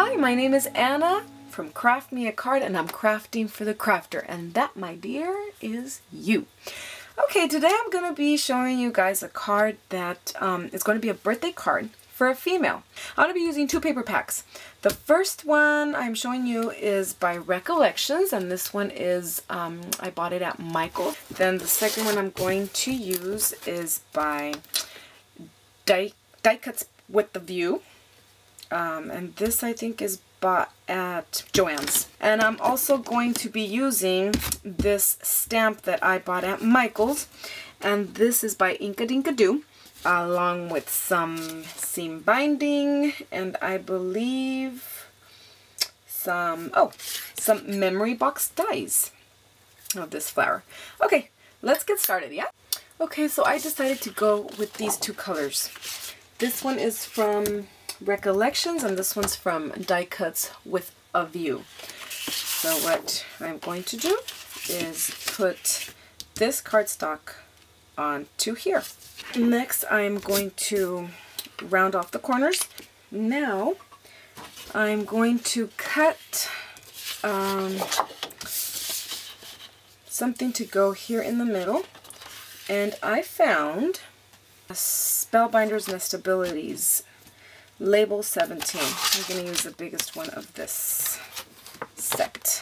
Hi, my name is Anna from Craft Me a Card, and I'm crafting for the crafter, and that, my dear, is you. Okay, today I'm going to be showing you guys a card that is going to be a birthday card for a female. I'm going to be using two paper packs. The first one I'm showing you is by Recollections, and this one is, I bought it at Michael's. Then the second one I'm going to use is by Die Cuts with the View. And this I think is bought at Joann's. And I'm also going to be using this stamp that I bought at Michael's, and this is by INKADINKADO, along with some seam binding and I believe some memory box dies of this flower. Okay, let's get started, yeah? Okay, so I decided to go with these two colors. This one is from Recollections, and this one's from Die Cuts with a View. So what I'm going to do is put this cardstock onto here. Next, I'm going to round off the corners. Now, I'm going to cut something to go here in the middle, and I found a Spellbinders Nestabilities Label 17. I'm going to use the biggest one of this set.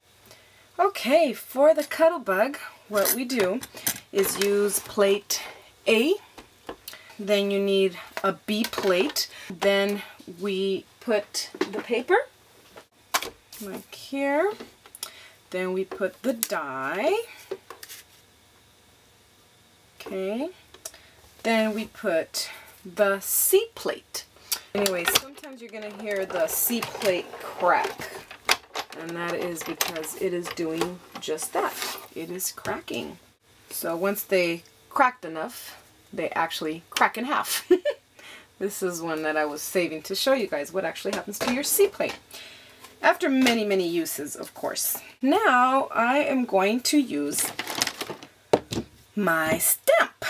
Okay, for the cuddle bug, what we do is use plate A. Then you need a B plate. Then we put the paper like here. Then we put the die. Okay. Then we put the C plate. Anyway, sometimes you're going to hear the C plate crack, and that is because it is doing just that. It is cracking. So once they cracked enough, they actually crack in half. This is one that I was saving to show you guys what actually happens to your C plate. After many, many uses, of course. Now I am going to use my stamp.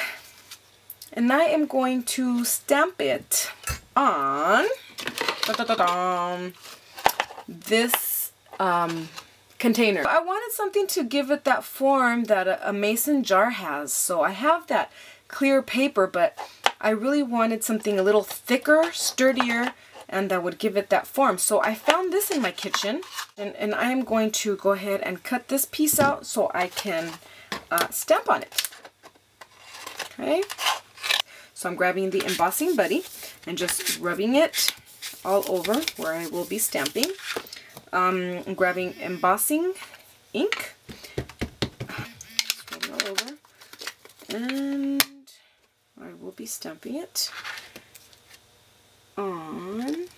And I am going to stamp it on this container. I wanted something to give it that form that a mason jar has. So I have that clear paper, but I really wanted something a little thicker, sturdier, and that would give it that form. So I found this in my kitchen, and I am going to go ahead and cut this piece out so I can stamp on it. Okay. So I'm grabbing the embossing buddy and just rubbing it all over where I will be stamping. I'm grabbing embossing ink, all over, and I will be stamping it on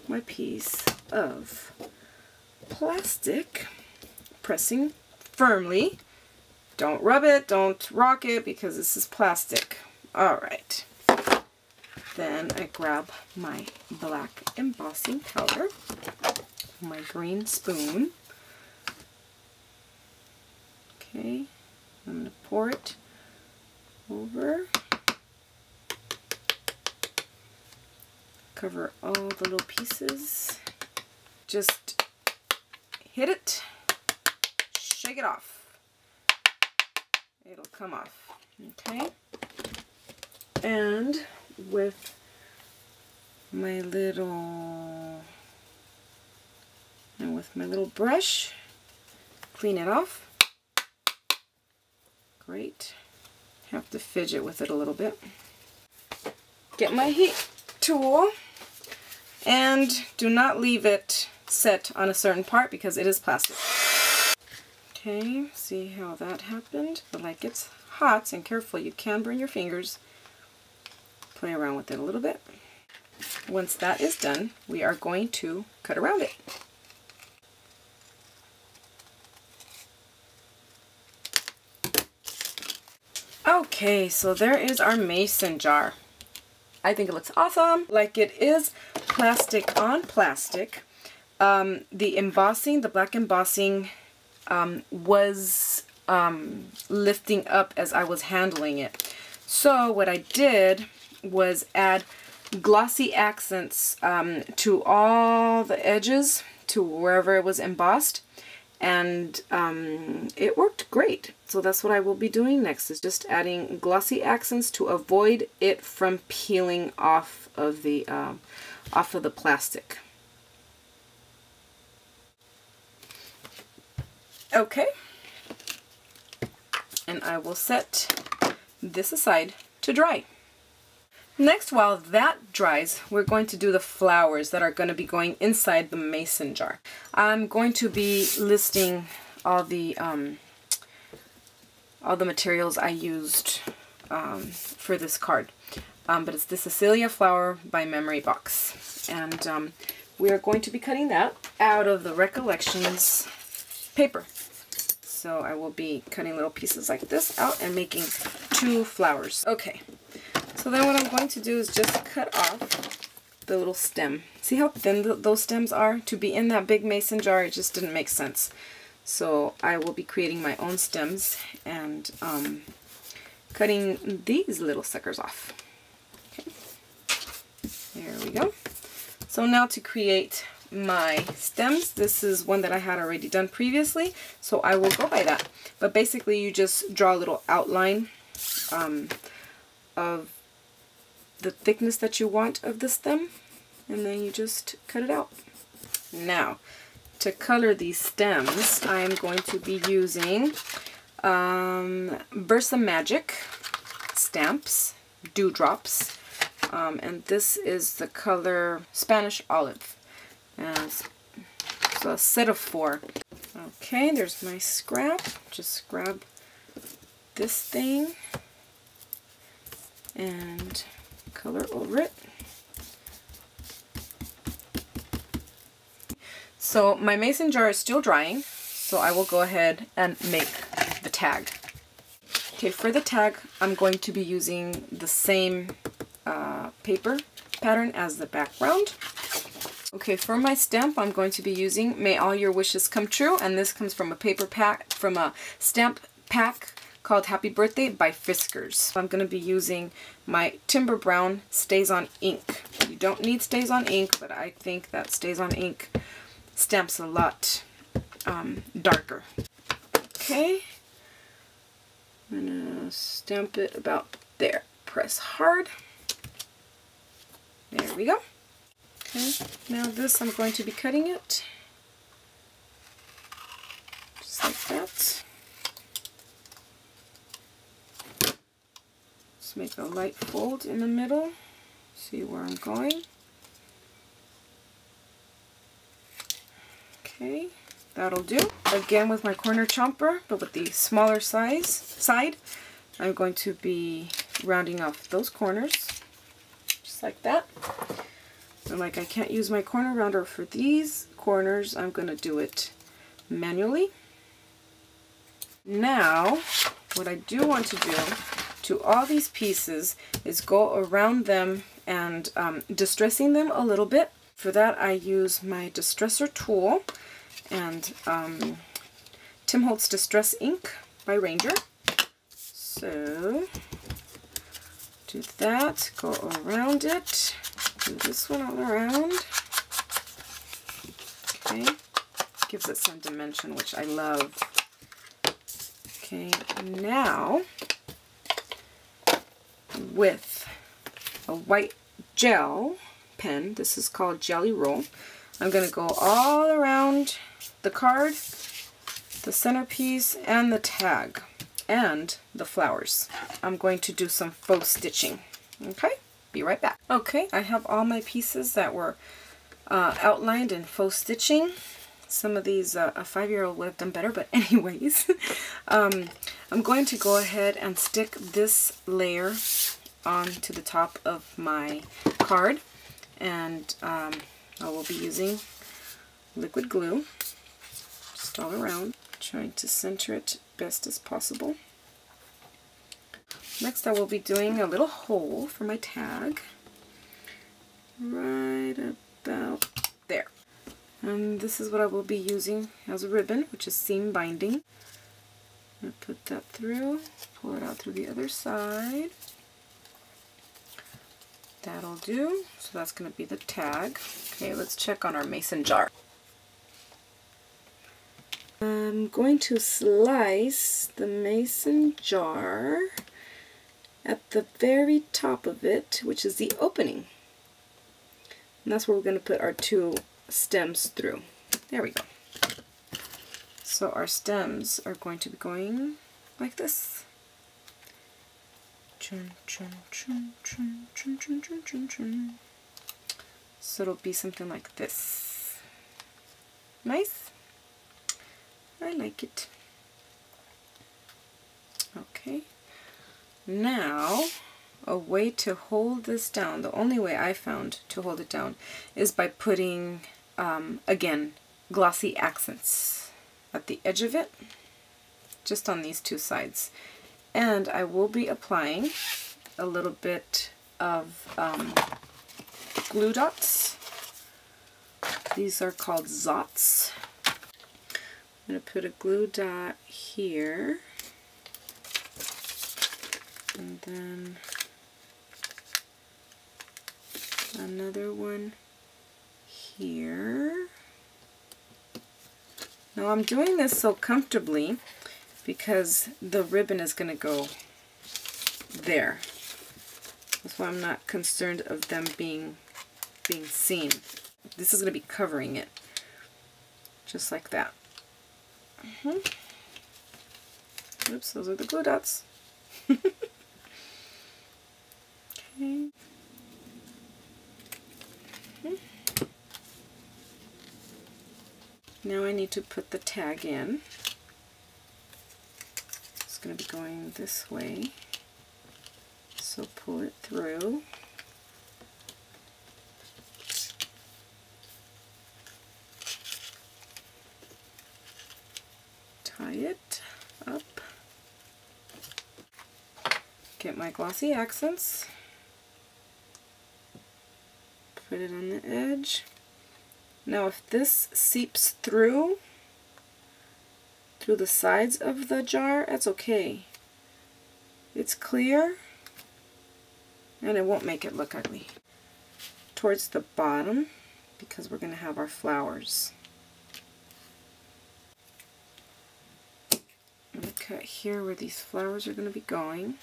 my piece of plastic, pressing firmly. Don't rub it, don't rock it, because this is plastic. Alright. Then I grab my black embossing powder, my green spoon. Okay, I'm going to pour it over. Cover all the little pieces. Just hit it, shake it off. It'll come off. Okay. And with my little brush, clean it off. Great. Have to fidget with it a little bit. Get my heat tool, and do not leave it set on a certain part because it is plastic. Okay, see how that happened? But like, it's hot, and careful, you can burn your fingers. Play around with it a little bit. Once that is done, we are going to cut around it. Okay, so there is our mason jar. I think it looks awesome. Like, it is plastic on plastic. The embossing, the black embossing, was lifting up as I was handling it. So what I did was add glossy accents to all the edges, to wherever it was embossed, and it worked great. So that's what I will be doing next, is just adding glossy accents to avoid it from peeling off of the plastic. Okay, and I will set this aside to dry. Next, while that dries, we're going to do the flowers that are going to be going inside the mason jar. I'm going to be listing all the materials I used for this card. But it's the Cecilia flower by Memory Box. And we are going to be cutting that out of the Recollections paper. So I will be cutting little pieces like this out and making 2 flowers. Okay. So then what I'm going to do is just cut off the little stem. See how thin those stems are? To be in that big mason jar, it just didn't make sense. So I will be creating my own stems and cutting these little suckers off. Okay. There we go. So now to create my stems, this is one that I had already done previously, so I will go by that. But basically you just draw a little outline of the thickness that you want of the stem, and then you just cut it out. Now, to color these stems, I am going to be using Versa Magic stamps, dewdrops, and this is the color Spanish Olive. And so a set of 4. Okay, there's my scrap. Just grab this thing and color over it. So my mason jar is still drying, so I will go ahead and make the tag. Okay, for the tag, I'm going to be using the same paper pattern as the background. Okay, for my stamp, I'm going to be using May All Your Wishes Come True, and this comes from a paper pack, from a stamp pack called Happy Birthday by Fiskars. I'm going to be using my Timber Brown StazOn ink. You don't need StazOn ink, but I think that StazOn ink stamps a lot darker. Okay, I'm going to stamp it about there. Press hard. There we go. Okay, now this, I'm going to be cutting it just like that. Just make a light fold in the middle. See where I'm going. Okay, that'll do. Again with my corner chomper, but with the smaller side, I'm going to be rounding off those corners, just like that. And like I can't use my corner rounder for these corners, I'm going to do it manually. Now, what I do want to do to all these pieces is go around them and distressing them a little bit. For that, I use my distressor tool and Tim Holtz Distress Ink by Ranger. So, do that, go around it. Do this one all around. Okay, gives it some dimension, which I love. Okay, now with a white gel pen, this is called Jelly Roll, I'm going to go all around the card, the centerpiece, and the tag, and the flowers. I'm going to do some faux stitching. Okay? Be right back. Okay, I have all my pieces that were outlined in faux stitching. Some of these a 5-year-old would have done better, but anyways. I'm going to go ahead and stick this layer onto the top of my card, and I will be using liquid glue just all around, trying to center it best as possible. Next, I will be doing a little hole for my tag, right about there. And this is what I will be using as a ribbon, which is seam binding. I'm going to put that through, pull it out through the other side. That'll do. So that's going to be the tag. Okay, let's check on our mason jar. I'm going to slice the mason jar at the very top of it, which is the opening. And that's where we're going to put our 2 stems through. There we go. So our stems are going to be going like this. Chun, chun, chun, chun, chun, chun, chun, chun, chun. So it'll be something like this. Nice? I like it. Okay. Now, a way to hold this down, the only way I found to hold it down is by putting, again, glossy accents at the edge of it, just on these 2 sides. And I will be applying a little bit of glue dots. These are called Zots. I'm going to put a glue dot here, and then another one here. Now I'm doing this so comfortably because the ribbon is going to go there. That's why I'm not concerned of them being seen. This is going to be covering it, just like that. Oops, those are the glue dots. Okay. Now I need to put the tag in. It's going to be going this way. So pull it through. Tie it up. Get my glossy accents. Put it on the edge. Now if this seeps through the sides of the jar, that's okay. It's clear and it won't make it look ugly. Towards the bottom, because we're going to have our flowers. I'm going to cut here where these flowers are going to be going.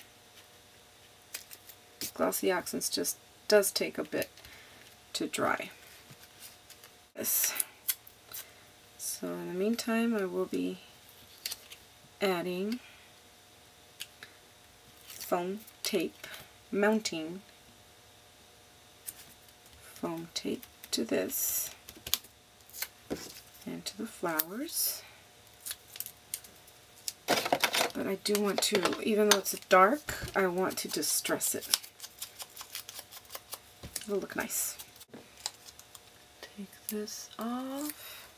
Glossy accents just does take a bit to dry. So in the meantime, I will be adding foam tape, mounting foam tape to this and to the flowers. But I do want to, even though it's dark, I want to distress it. It'll look nice. Take this off,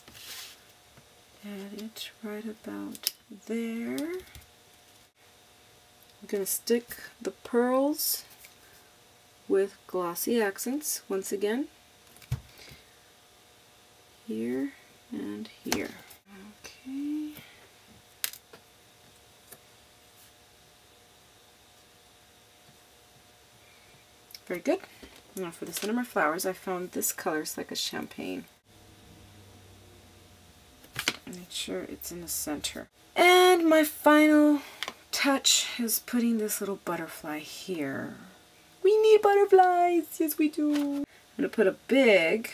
add it right about there. I'm going to stick the pearls with glossy accents once again, here and here. Okay. Very good. Now for the center of my flowers, I found this color. It's like a champagne. Make sure it's in the center. And my final touch is putting this little butterfly here. We need butterflies! Yes, we do! I'm going to put a big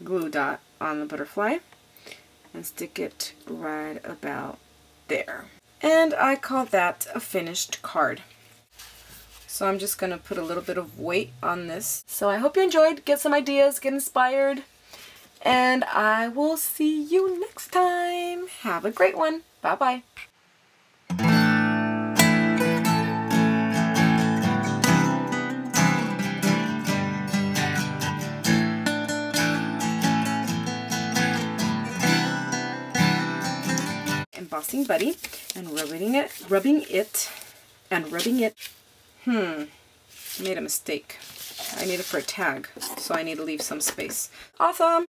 glue dot on the butterfly and stick it right about there. And I call that a finished card. So I'm just going to put a little bit of weight on this. So I hope you enjoyed. Get some ideas, get inspired. And I will see you next time. Have a great one. Bye-bye. Embossing Buddy and rubbing it. Made a mistake. I need it for a tag, so I need to leave some space. Awesome!